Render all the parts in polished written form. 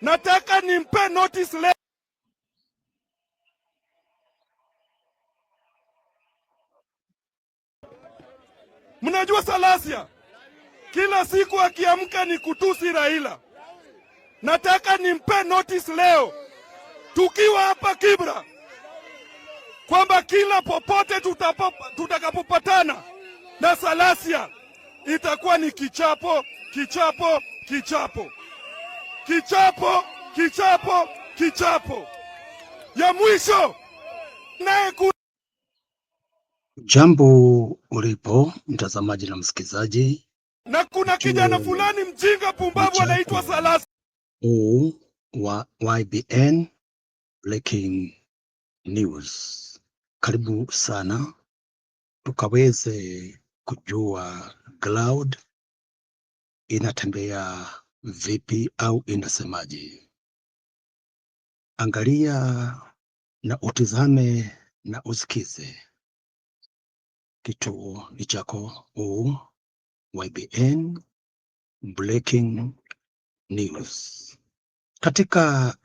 Nataka nimpe notice leo. Mnajua Salasia kila siku akiamka ni kutusi Raila. Nataka nimpe notice leo tukiwa hapa Kibra kwamba kila popote tutakapopatana na Salasia itakuwa ni kichapo, kichapo, kichapo, kichapo, kichapo, kichapo. Ya mwisho naye Jambo ulipo mtazamaji na msikizaji, na kuna kijana fulani mjinga pumbavu anaitwa Salasia wa YBN Breaking News. Karibu sana tukaweze kujua cloud inatembea vipi au inasemaje. Angalia na utizame na usikize. Kituo ni chako YBN Breaking News. Katika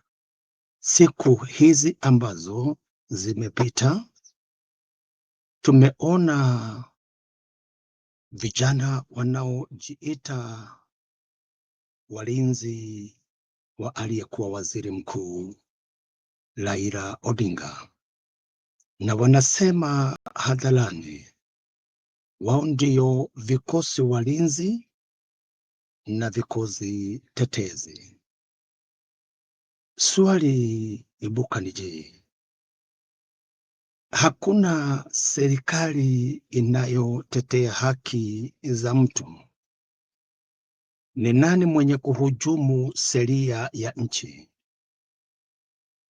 siku hizi ambazo zimepita, tumeona vijana wanaojiita walinzi wa aliyekuwa waziri mkuu Raila Odinga, na wanasema hadharani wao ndio vikosi walinzi na vikosi tetezi. Swali ibuka ni je, hakuna serikali inayotetea haki za mtu? Ni nani mwenye kuhujumu sheria ya nchi?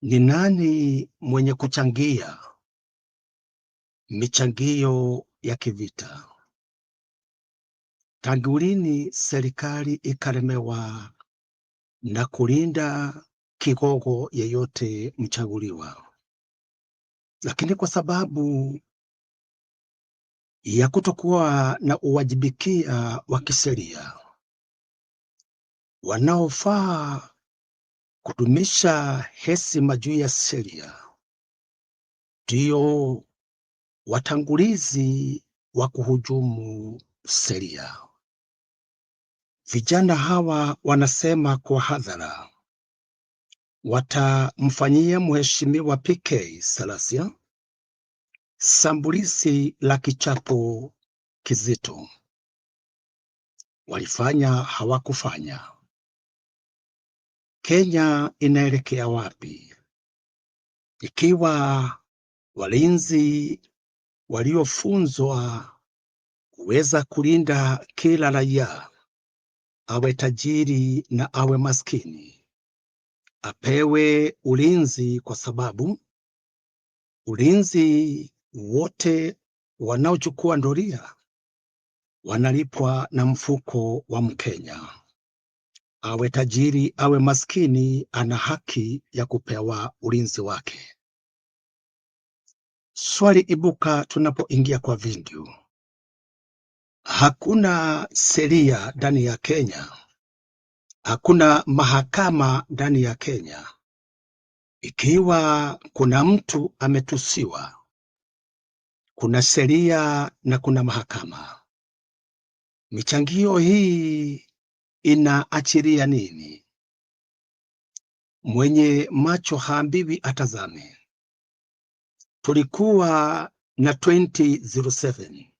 Ni nani mwenye kuchangia michangio ya kivita? Tangu lini serikali ikalemewa na kulinda kigogo yeyote mchaguliwa? Lakini kwa sababu ya kutokuwa na uwajibikia wa kisheria, wanaofaa kudumisha heshima juu ya sheria ndio watangulizi wa kuhujumu sheria. Vijana hawa wanasema kwa hadhara watamfanyia mheshimiwa PK Salasia shambulizi la kichapo kizito. Walifanya hawakufanya. Kenya inaelekea wapi ikiwa walinzi waliofunzwa kuweza kulinda kila raia, awe tajiri na awe maskini, apewe ulinzi? Kwa sababu ulinzi wote wanaochukua doria wanalipwa na mfuko wa Mkenya. Awe tajiri awe maskini, ana haki ya kupewa ulinzi wake. Swali ibuka tunapoingia kwa video. Hakuna sheria ndani ya Kenya, hakuna mahakama ndani ya Kenya. Ikiwa kuna mtu ametusiwa, kuna sheria na kuna mahakama. Michangio hii inaachiria nini? Mwenye macho haambiwi atazame. Tulikuwa na 2007,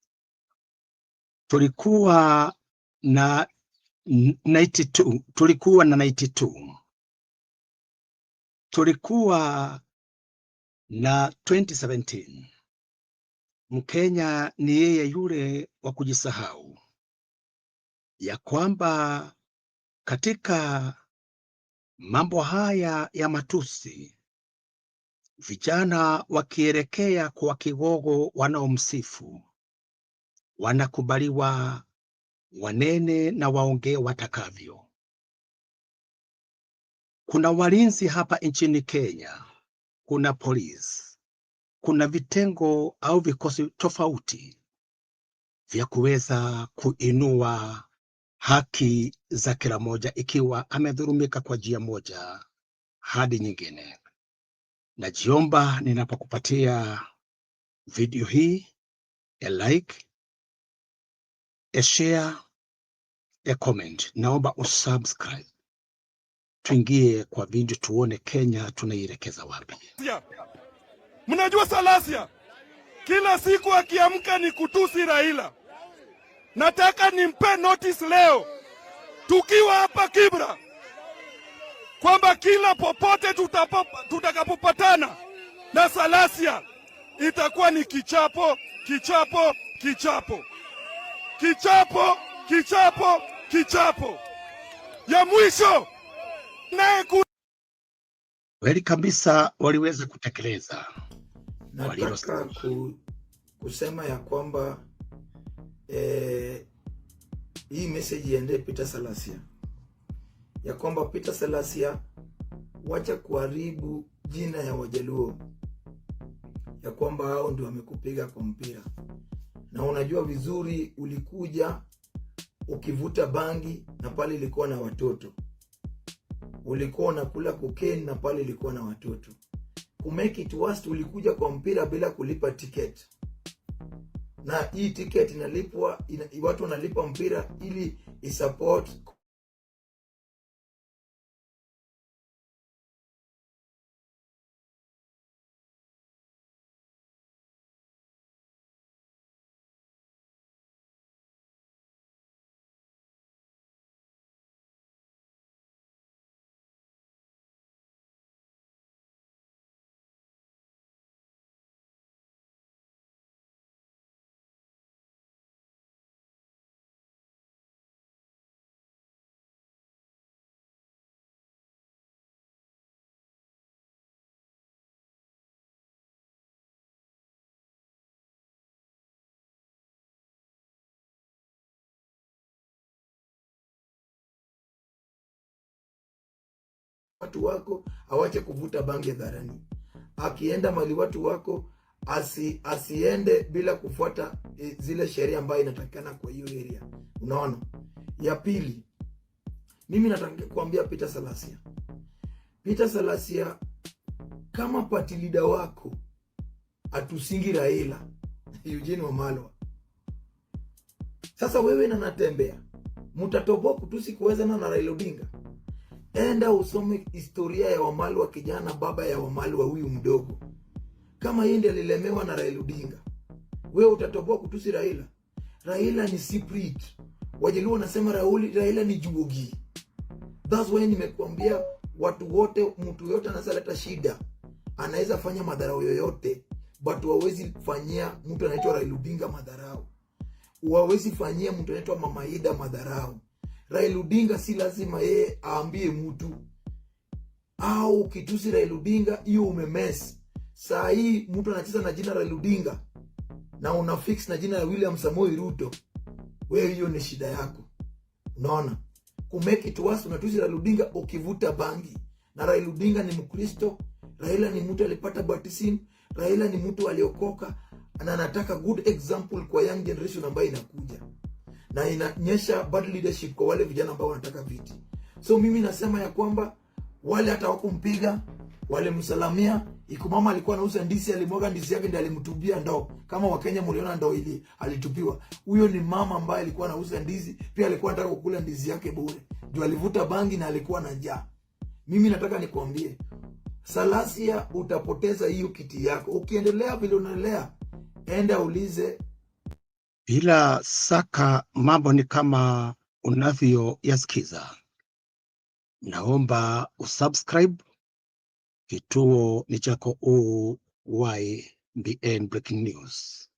tulikuwa na 92, tulikuwa na 92, tulikuwa na 2017. Mkenya ni yeye yule wa kujisahau ya kwamba katika mambo haya ya matusi, vijana wakielekea kwa kigogo wanaomsifu, wanakubaliwa wanene na waongee watakavyo. Kuna walinzi hapa nchini Kenya, kuna polisi, kuna vitengo au vikosi tofauti vya kuweza kuinua haki za kila moja ikiwa amedhulumika kwa njia moja hadi nyingine. Najiomba ninapokupatia video hii a like, a share, a comment, naomba usubscribe. Tuingie kwa video tuone Kenya tunaielekeza wapi. Mnajua Salasia kila siku akiamka ni kutusi Raila. Nataka nimpe notice leo tukiwa hapa Kibra kwamba kila popote tutakapopatana na Salasia itakuwa ni kichapo, kichapo, kichapo, kichapo, kichapo, kichapo ya mwisho. Naye kweli kabisa waliweza kutekeleza. Nataka kusema ya kwamba hii message iende Peter Salasia ya kwamba Peter Salasia, wacha kuharibu jina ya Wajaluo, ya kwamba hao ndio wamekupiga kwa mpira. Na unajua vizuri ulikuja ukivuta bangi na pale ilikuwa na watoto, ulikuwa unakula cocaine na pale ilikuwa na watoto. To make it worse, ulikuja kwa mpira bila kulipa ticket, na hii ticket inalipwa, watu wanalipa mpira ili isupport watu wako, awache kuvuta bangi hadharani. Akienda mali watu wako asiende bila kufuata zile sheria ambayo inatakikana kwa hiyo area. Unaona? Ya pili, mimi nataka kuambia Peter Salasia. Peter Salasia, kama party leader wako atusingi Raila, Eugene Wamalwa, sasa wewe na Natembea mutatoboa kutusi kuweza na Raila Odinga. Enda usome historia ya Wamalwa, kijana baba ya Wamalwa huyu mdogo. Kama yeye ndiye alilemewa na Raila Odinga, wewe utatoboa kutusi Raila? Raila ni Cypriot. Wajaluo wanasema Raila ni Juogi. That's why nimekuambia watu wote, mtu yote anazaleta shida, anaweza fanya madharau yoyote, but hawezi fanyia mtu anaitwa Raila Odinga madharau. Hawezi fanyia mtu anaitwa Mama Ida madharau. Raila Odinga si lazima yeye aambie mtu. Au kitusi Raila Odinga, hiyo umemess. Saa hii mtu anacheza na jina Raila Odinga na una fix na jina la William Samoei Ruto, wewe hiyo ni shida yako. Unaona? Kumake it worse, unatusi Raila Odinga ukivuta bangi. Na Raila Odinga ni Mkristo, Raila ni mtu alipata baptism, Raila ni mtu aliokoka, na anataka good example kwa young generation ambayo inakuja. Na inanyesha bad leadership kwa wale vijana ambao wanataka viti. So mimi nasema ya kwamba wale hata wakumpiga, wale msalamia, ikumama alikuwa anauza ndizi, alimwaga ndizi yake ndiye alimtubia ndoo. Kama Wakenya mliona ndoo ili alitupiwa. Huyo ni mama ambaye alikuwa anauza ndizi, pia alikuwa anataka kukula ndizi yake bure. Ndio alivuta bangi na alikuwa na njaa. Mimi nataka nikwambie, Salasia, utapoteza hiyo kiti yako. Ukiendelea vile unaendelea, enda ulize. Bila saka mambo ni kama unavyoyasikiza. Naomba usubscribe. Kituo ni chako UYBN Breaking News.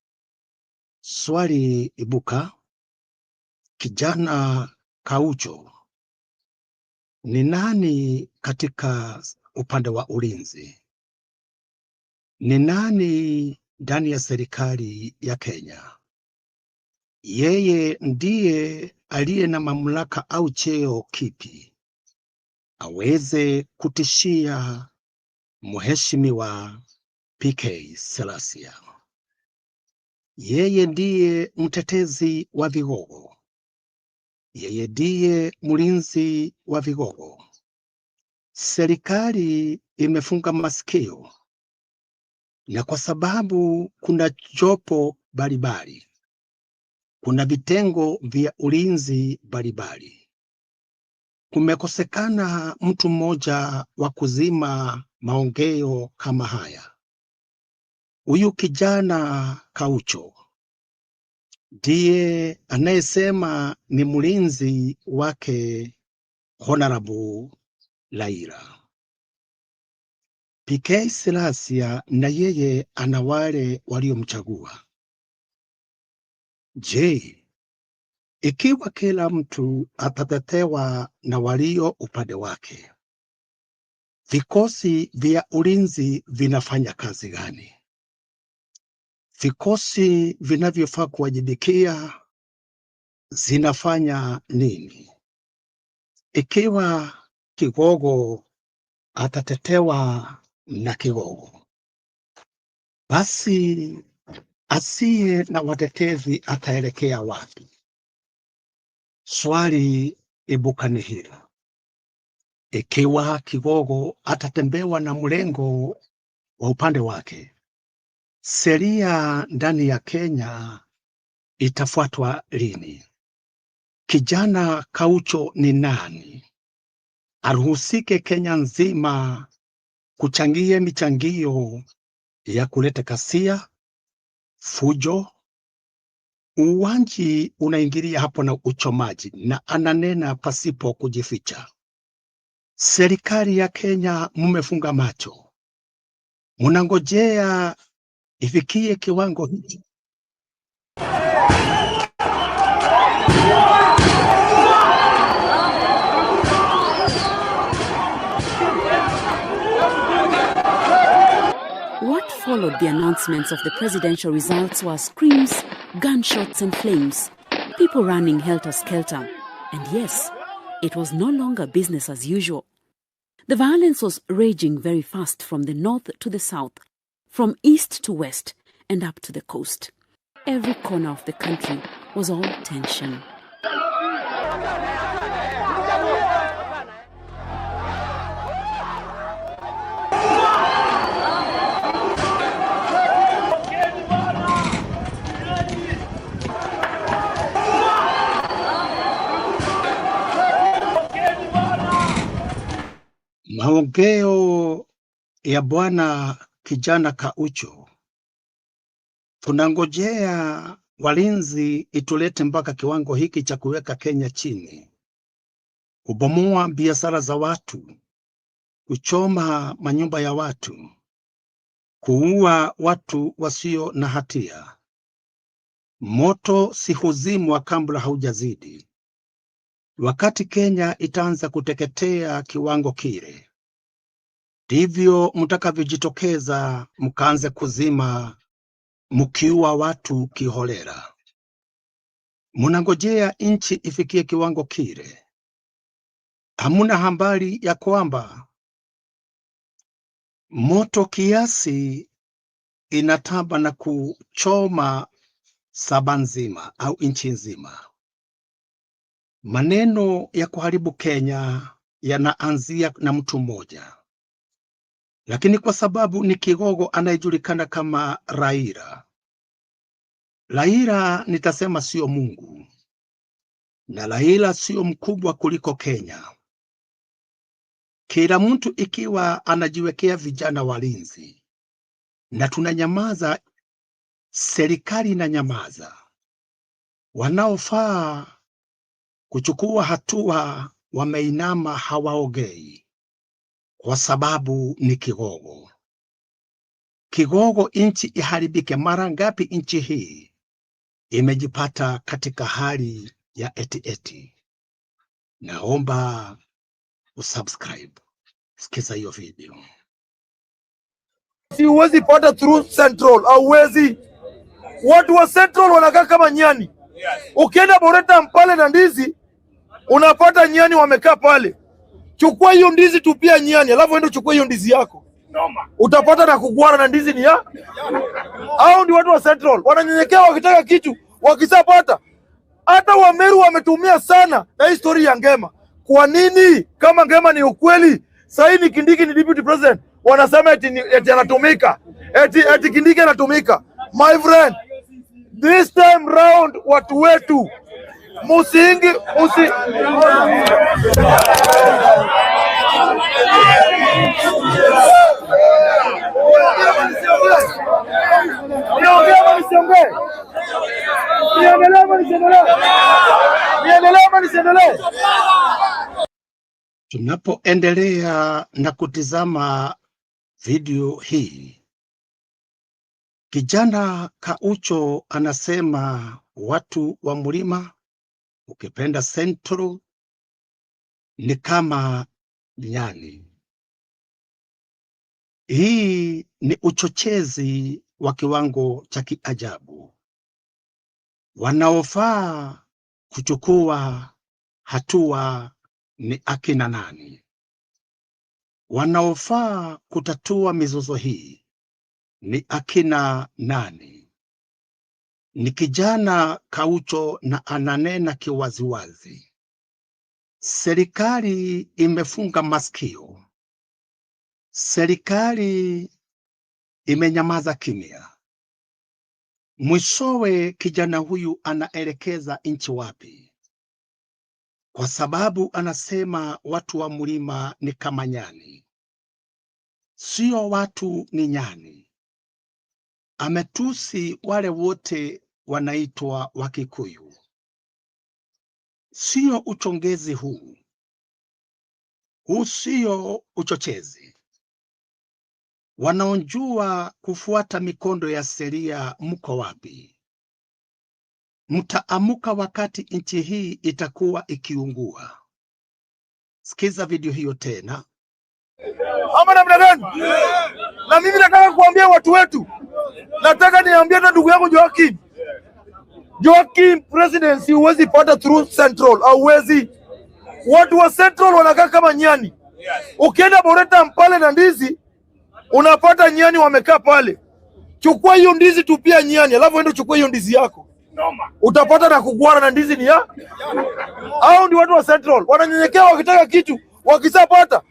Swali ibuka, kijana Kaucho ni nani katika upande wa ulinzi? Ni nani ndani ya serikali ya Kenya? Yeye ndiye aliye na mamlaka au cheo kipi aweze kutishia Mheshimiwa PK Salasia? Yeye ndiye mtetezi wa vigogo. Yeye ndiye mlinzi wa vigogo. Serikali imefunga masikio, na kwa sababu kuna jopo mbalimbali, kuna vitengo vya ulinzi mbalimbali, kumekosekana mtu mmoja wa kuzima maongeo kama haya. Huyu kijana Kaucho ndiye anayesema ni mlinzi wake Honorable Raila. PK Silasia na yeye ana wale waliomchagua. Je, ikiwa kila mtu atatetewa na walio upande wake, vikosi vya ulinzi vinafanya kazi gani? Vikosi vinavyofaa kuwajibikia zinafanya nini? Ikiwa kigogo atatetewa na kigogo, basi asiye na watetezi ataelekea wapi? Swali ibuka ni hili: ikiwa kigogo atatembewa na mlengo wa upande wake, sheria ndani ya Kenya itafuatwa lini? Kijana Kaucho ni nani aruhusike Kenya nzima kuchangia michangio ya kuleta kasia, fujo? Uwanji unaingilia hapo na uchomaji, na ananena pasipo kujificha. Serikali ya Kenya mumefunga macho, munangojea ifikie kiwango hicho? What followed the announcements of the presidential results were screams, gunshots and flames, people running helter-skelter. And yes, it was no longer business as usual. The violence was raging very fast from the north to the south, from east to west, and up to the coast. Every corner of the country was all tension. Maongeo ya bwana kijana Kaucho, tunangojea walinzi itulete mpaka kiwango hiki cha kuweka Kenya chini, kubomoa biashara za watu, kuchoma manyumba ya watu, kuua watu wasio na hatia. Moto si huzimwa kabla haujazidi. Wakati Kenya itaanza kuteketea kiwango kile, ndivyo mtakavyojitokeza mkaanze kuzima, mkiua watu kiholera. Munangojea nchi ifikie kiwango kile? Hamuna habari ya kwamba moto kiasi inatamba na kuchoma saba nzima au nchi nzima? Maneno ya kuharibu Kenya yanaanzia na mtu mmoja, lakini kwa sababu ni kigogo anayejulikana kama Raila nitasema sio Mungu, na Raila sio mkubwa kuliko Kenya. Kila mtu ikiwa anajiwekea vijana walinzi na tunanyamaza, serikali inanyamaza, wanaofaa kuchukua hatua wameinama, hawaogei, kwa sababu ni kigogo. Kigogo inchi iharibike. Mara ngapi inchi hii imejipata katika hali ya eti? Naomba usubscribe. Sikiza hiyo video. Si uwezi pata through Central, au uwezi. Watu wa Central wanakaa kama nyani. Ukienda Boreta Mpale na Ndizi, unapata nyani wamekaa pale. Chukua hiyo ndizi tupia nyani, alafu ende uchukue hiyo ndizi yako. Utapata na kugwara na ndizi ni ya. Hao ndio watu wa Central. Wananyenyekea wakitaka kitu, wakisapata Hata Wameru wametumia sana na hii ya Ngema. Kwa nini? Kama Ngema ni ukweli, sasa ni Kindiki ni deputy president, wanasema eti anatumika. Eti Kindiki anatumika. My friend, this time round watu wetu musingi Tunapoendelea na kutizama video hii, kijana Kaucho anasema watu wa Mlima, ukipenda Central, ni kama nyani. Hii ni uchochezi wa kiwango cha kiajabu. Wanaofaa kuchukua hatua ni akina nani? Wanaofaa kutatua mizozo hii ni akina nani? Ni kijana Kaucho na ananena kiwaziwazi. Serikali imefunga masikio. Serikali imenyamaza kimya. Mwishowe kijana huyu anaelekeza nchi wapi? Kwa sababu anasema watu wa Mlima ni kama nyani. Sio watu, ni nyani. Ametusi wale wote wanaitwa Wakikuyu. Sio uchongezi huu. Huu sio uchochezi. Wanaojua kufuata mikondo ya sheria, mko wapi? Mtaamuka wakati nchi hii itakuwa ikiungua. Sikiza video hiyo tena. Ama namna gani? Na mimi nataka kuambia watu wetu, nataka niambie na ndugu yangu Joaquim presidency huwezi pata through Central, au huwezi. Watu wa Central wanakaa kama nyani. Ukienda Boreta Mpale na Ndizi, unapata nyani wamekaa pale. Chukua hiyo ndizi tupia nyani, alafu ende chukua hiyo ndizi yako. Utapata na kugwara na ndizi ni ya. Hao ndio watu wa Central. Wananyenyekea wakitaka kitu, wakisapata.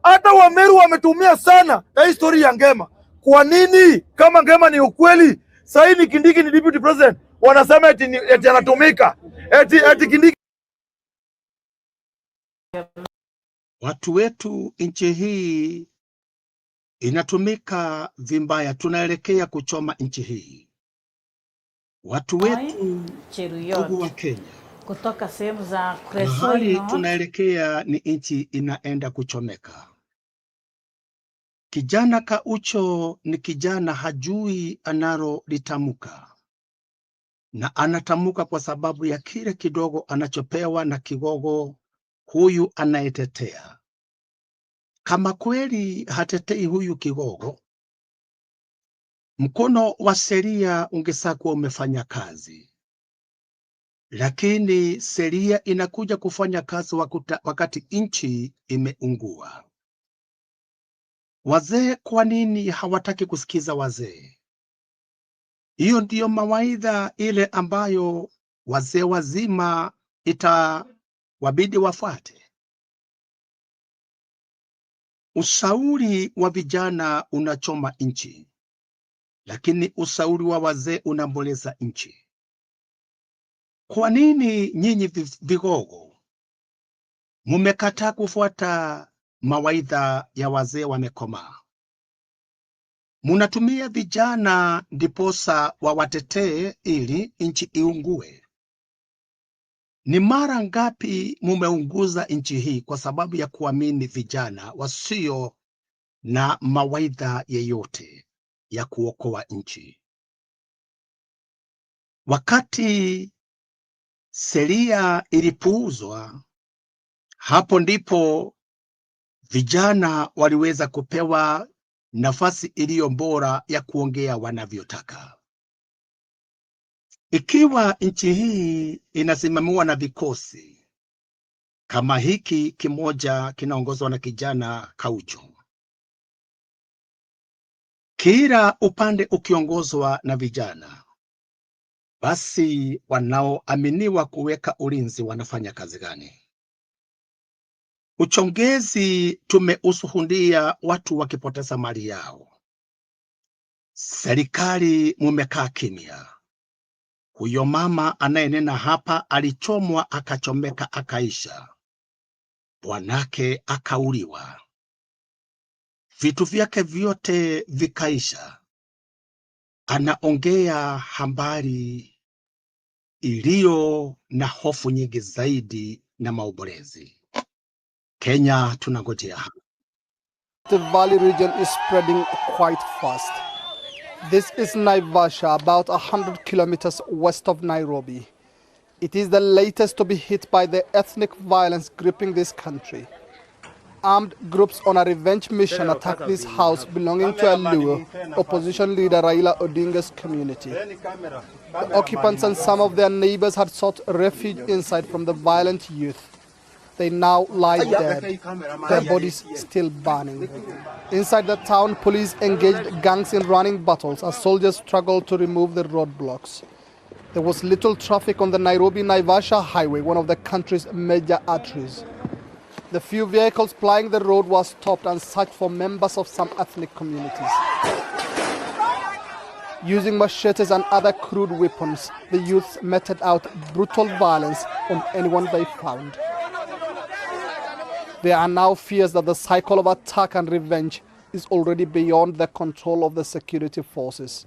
Hata Wameru wametumia sana na hii ya Ngema. Kwa nini? Kama Ngema ni ukweli, sasa ni Kindiki ni deputy president, wanasema eti anatumika. Eti Kindiki. Watu wetu, nchi hii inatumika vibaya. Tunaelekea kuchoma nchi hii. Watu wetu, ndugu wa Kenya, kutoka sehemu za mahali tunaelekea ni nchi inaenda kuchomeka. Kijana Kaucho ni kijana hajui analolitamka, na anatamuka kwa sababu ya kile kidogo anachopewa na kigogo huyu anayetetea. Kama kweli hatetei huyu kigogo, mkono wa sheria ungesakuwa umefanya kazi. Lakini sheria inakuja kufanya kazi wakati nchi imeungua. Wazee, kwa nini hawataki kusikiza wazee? Hiyo ndiyo mawaidha ile ambayo wazee wazima itawabidi wafuate. Ushauri wa vijana unachoma nchi, lakini ushauri wa wazee unamboleza nchi. Kwa nini nyinyi vigogo mumekataa kufuata mawaidha ya wazee wamekomaa? Munatumia vijana ndiposa wawatetee ili nchi iungue. Ni mara ngapi mumeunguza nchi hii kwa sababu ya kuamini vijana wasio na mawaidha yeyote ya kuokoa nchi? Wakati sheria ilipuuzwa, hapo ndipo vijana waliweza kupewa nafasi iliyo bora ya kuongea wanavyotaka. Ikiwa nchi hii inasimamiwa na vikosi kama hiki kimoja kinaongozwa na kijana Kaucho, kila upande ukiongozwa na vijana, Basi wanaoaminiwa kuweka ulinzi wanafanya kazi gani? Uchongezi tumeushuhudia watu wakipoteza mali yao. Serikali mumekaa kimya. Huyo mama anayenena hapa alichomwa, akachomeka, akaisha. Bwanake akauliwa, vitu vyake vyote vikaisha. Anaongea habari iliyo na hofu nyingi zaidi na maombolezi. Kenya tunangojea. The Valley region is spreading quite fast. This is Naivasha, about 100 kilometers west of Nairobi. It is the latest to be hit by the ethnic violence gripping this country. Armed groups on a revenge mission attacked this house belonging to a Luo, opposition leader Raila Odinga's community. The occupants and some of their neighbors had sought refuge inside from the violent youth. They now lie dead, their bodies still burning. Inside the town, police engaged gangs in running battles as soldiers struggled to remove the roadblocks. There was little traffic on the Nairobi-Naivasha highway, one of the country's major arteries. The few vehicles plying the road were stopped and searched for members of some ethnic communities. Using machetes and other crude weapons, the youths meted out brutal violence on anyone they found. There are now fears that the cycle of attack and revenge is already beyond the control of the security forces.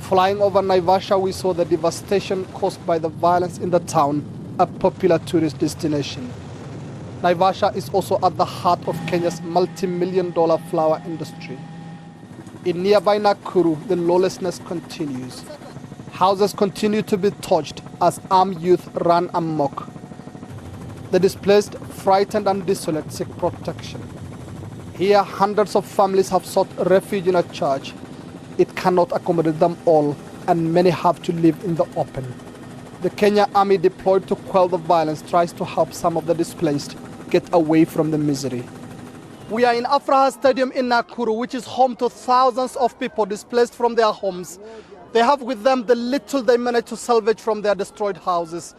Flying over Naivasha, we saw the devastation caused by the violence in the town, a popular tourist destination. Naivasha is also at the heart of Kenya's multi-million-dollar flower industry. In nearby Nakuru, the lawlessness continues. Houses continue to be torched as armed youth run amok. The displaced, frightened and desolate seek protection. Here, hundreds of families have sought refuge in a church. It cannot accommodate them all, and many have to live in the open. The Kenya Army deployed to quell the violence tries to help some of the displaced get away from the misery. We are in Afraha Stadium in Nakuru, which is home to thousands of people displaced from their homes. They have with them the little they managed to salvage from their destroyed houses.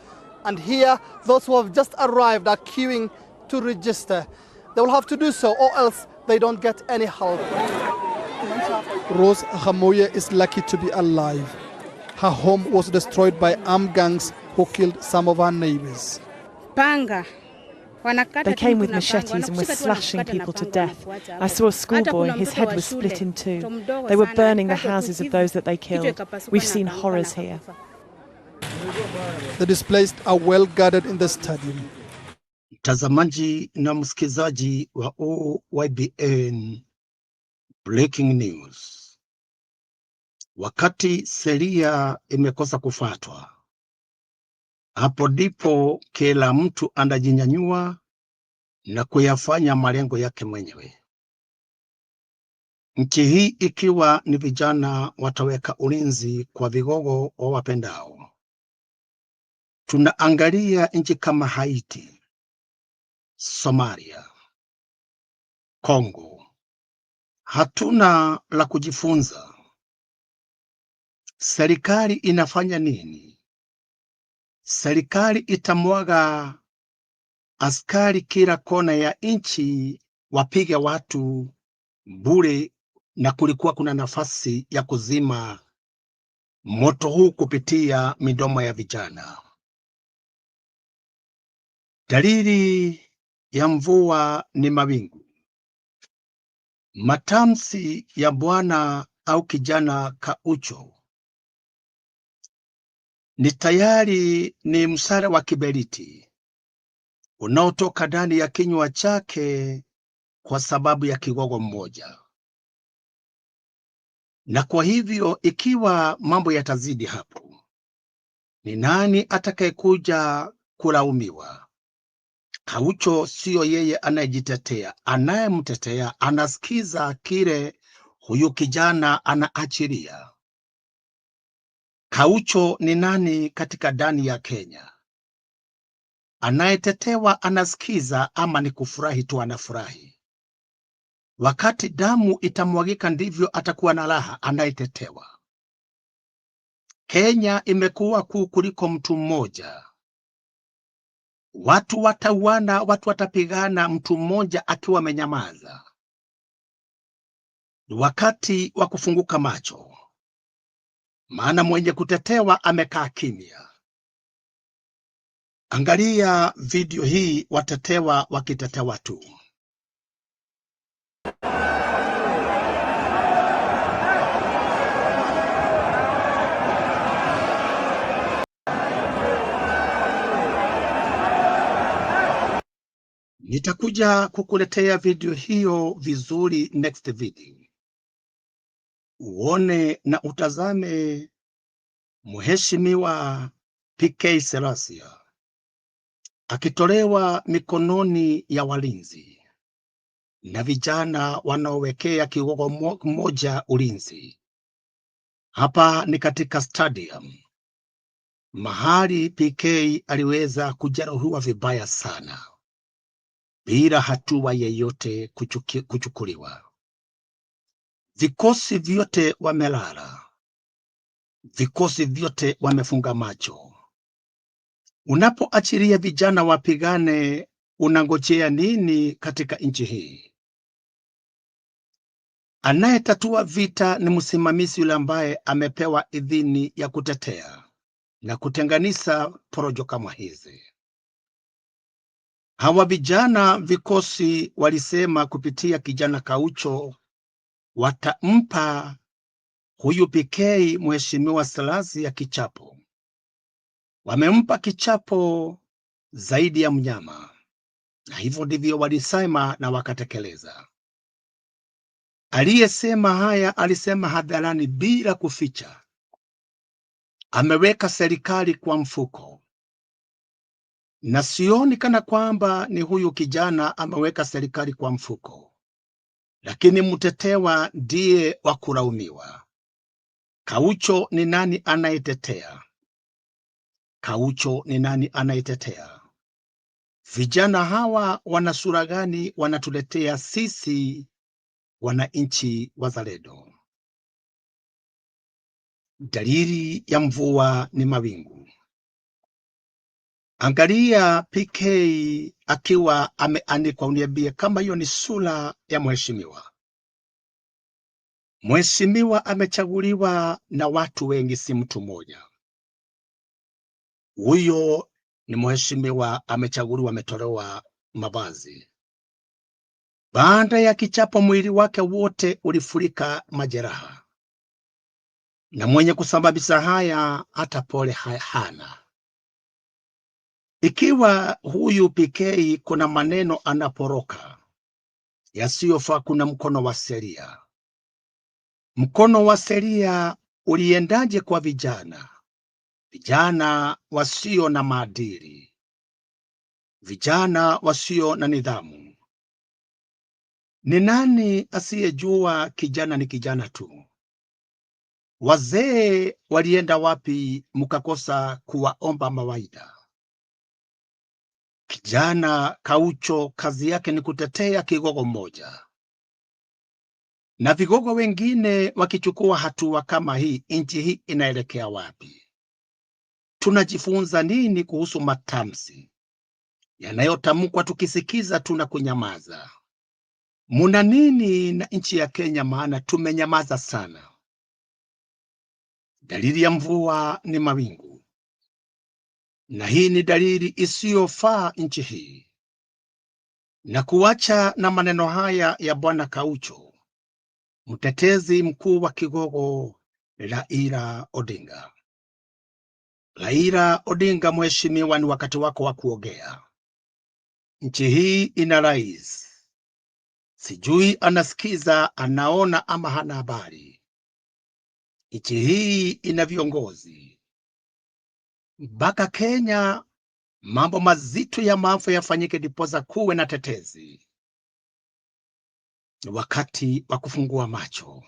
And here, those who have just arrived are queuing to register. They will have to do so, or else they don't get any help. Rose Hamoye is lucky to be alive. Her home was destroyed by armed gangs who killed some of her neighbors. They came with machetes and were slashing people to death. I saw a schoolboy, his head was split in two. They were burning the houses of those that they killed. We've seen horrors here. The displaced are well guarded in the stadium. Mtazamaji na msikizaji wa OYBN Breaking News. Wakati sheria imekosa kufuatwa, hapo ndipo kila mtu anajinyanyua na kuyafanya malengo yake mwenyewe. Nchi hii ikiwa ni vijana wataweka ulinzi kwa vigogo wa wapendao. Tunaangalia nchi kama Haiti, Somalia, Kongo. Hatuna la kujifunza. Serikali inafanya nini? Serikali itamwaga askari kila kona ya nchi wapige watu bure, na kulikuwa kuna nafasi ya kuzima moto huu kupitia midomo ya vijana. Dalili ya mvua ni mawingu. Matamshi ya bwana au kijana Kaucho ni tayari ni msara wa kiberiti unaotoka ndani ya kinywa chake kwa sababu ya kigogo mmoja. Na kwa hivyo ikiwa mambo yatazidi hapo, ni nani atakayekuja kulaumiwa? Kaucho sio yeye anayejitetea, anayemtetea anasikiza kile huyu kijana anaachilia. Kaucho ni nani katika ndani ya Kenya? Anayetetewa anasikiza ama ni kufurahi tu anafurahi? Wakati damu itamwagika ndivyo atakuwa na raha anayetetewa. Kenya imekuwa kuu kuliko mtu mmoja. Watu watauana, watu watapigana, mtu mmoja akiwa amenyamaza. Ni wakati wa kufunguka macho, maana mwenye kutetewa amekaa kimya. Angalia video hii, watetewa wakitetewa tu. Nitakuja kukuletea video hiyo vizuri next video. Uone na utazame Mheshimiwa PK Selassie akitolewa mikononi ya walinzi na vijana wanaowekea kigogo mmoja ulinzi. Hapa ni katika stadium, mahali PK aliweza kujeruhiwa vibaya sana bila hatua yeyote kuchukuliwa. Vikosi vyote wamelala, vikosi vyote wamefunga macho. Unapoachilia vijana wapigane, unangojea nini katika nchi hii? Anayetatua vita ni msimamizi yule ambaye amepewa idhini ya kutetea na kutenganisha porojo kama hizi. Hawa vijana vikosi walisema kupitia kijana Kaucho watampa huyu PK Mheshimiwa Selassie ya kichapo. Wamempa kichapo zaidi ya mnyama, na hivyo ndivyo walisema na wakatekeleza. Aliyesema haya alisema hadharani bila kuficha. Ameweka serikali kwa mfuko, na sioni kana kwamba ni huyu kijana ameweka serikali kwa mfuko, lakini mtetewa ndiye wa kulaumiwa. Kaucho ni nani anayetetea? Kaucho ni nani anayetetea? Vijana hawa wana sura gani wanatuletea sisi wananchi wazalendo? Dalili ya mvua ni mawingu. Angalia PK akiwa ameandikwa, uniambie kama hiyo ni sura ya mheshimiwa. Mheshimiwa amechaguliwa na watu wengi, si mtu mmoja. Huyo ni mheshimiwa amechaguliwa, ametolewa mavazi. Baada ya kichapo mwili wake wote ulifurika majeraha, na mwenye kusababisha haya hata pole hana. Ikiwa huyu PK kuna maneno anaporoka yasiyofaa, kuna mkono wa sheria. Mkono wa sheria uliendaje kwa vijana? Vijana wasio na maadili, vijana wasio na nidhamu. Ni nani asiyejua kijana ni kijana tu? Wazee walienda wapi mkakosa kuwaomba mawaidha? Kijana Kaucho kazi yake ni kutetea kigogo mmoja, na vigogo wengine wakichukua hatua kama hii, nchi hii inaelekea wapi? Tunajifunza nini kuhusu matamshi yanayotamkwa tukisikiza tuna kunyamaza? Muna nini na nchi ya Kenya, maana tumenyamaza sana? Dalili ya mvua ni mawingu, na hii ni dalili isiyofaa nchi hii. Na kuacha na maneno haya ya Bwana Kaucho, mtetezi mkuu wa kigogo Raila Odinga. Raila Odinga, mheshimiwa, ni wakati wako wa kuongea. Nchi hii ina rais, sijui anasikiza, anaona ama hana habari. Nchi hii ina viongozi. Mpaka Kenya mambo mazito ya maafa yafanyike ndiposa kuwe na tetezi. Wakati wa kufungua macho.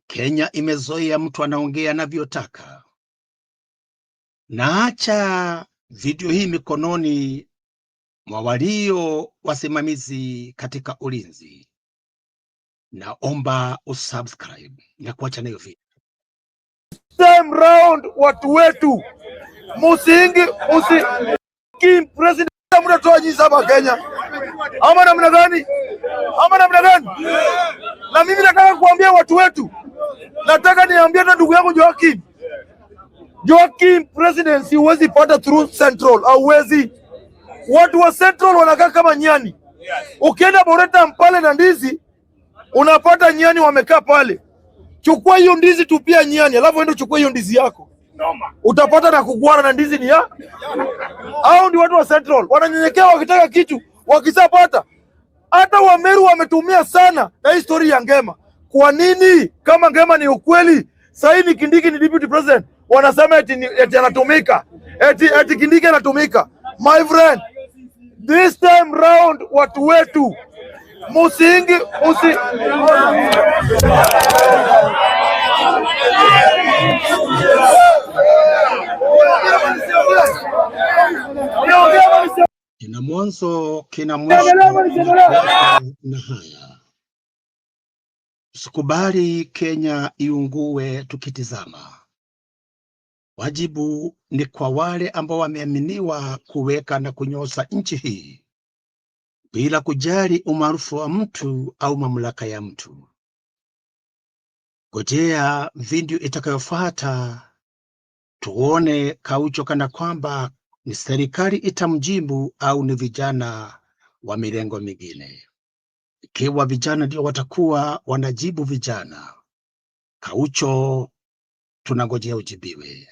Kenya imezoea mtu anaongea anavyotaka. Naacha video hii mikononi mwa walio wasimamizi katika ulinzi. Naomba usubscribe na kuacha nayo video. time round watu wetu musingi president mtatoa nyinyi hapa Kenya ama namna gani? Na mimi nataka kuambia watu wetu, nataka niambie hata ndugu yangu Joaquim presidency huwezi pata through central, hauwezi. Watu wa central wanakaa kama nyani. Ukienda Boreta Mpale na Ndizi unapata nyani wamekaa pale. Chukua hiyo ndizi tupia nyani, alafu ende chukua hiyo ndizi yako. Utapata na kugwara na ndizi ni ya. Hao ndio watu wa central. Wananyenyekea wakitaka kitu, wakisapata. Hata Wameru wametumia sana na historia ya Ngema. Kwa nini? Kama Ngema ni ukweli, sasa ni Kindiki ni deputy president, wanasema eti anatumika. Eti Kindiki anatumika. My friend, this time round watu wetu musingi kina mwanzo kina mwisho na haya. Usikubali Kenya iungue tukitizama. Wajibu ni kwa wale ambao wameaminiwa kuweka na kunyosa nchi hii bila kujali umaarufu wa mtu au mamlaka ya mtu. Ngojea video itakayofuata tuone Kaucho kana kwamba ni serikali itamjibu au ni vijana wa mirengo mingine. Ikiwa vijana ndio watakuwa wanajibu vijana, Kaucho tunangojea ujibiwe.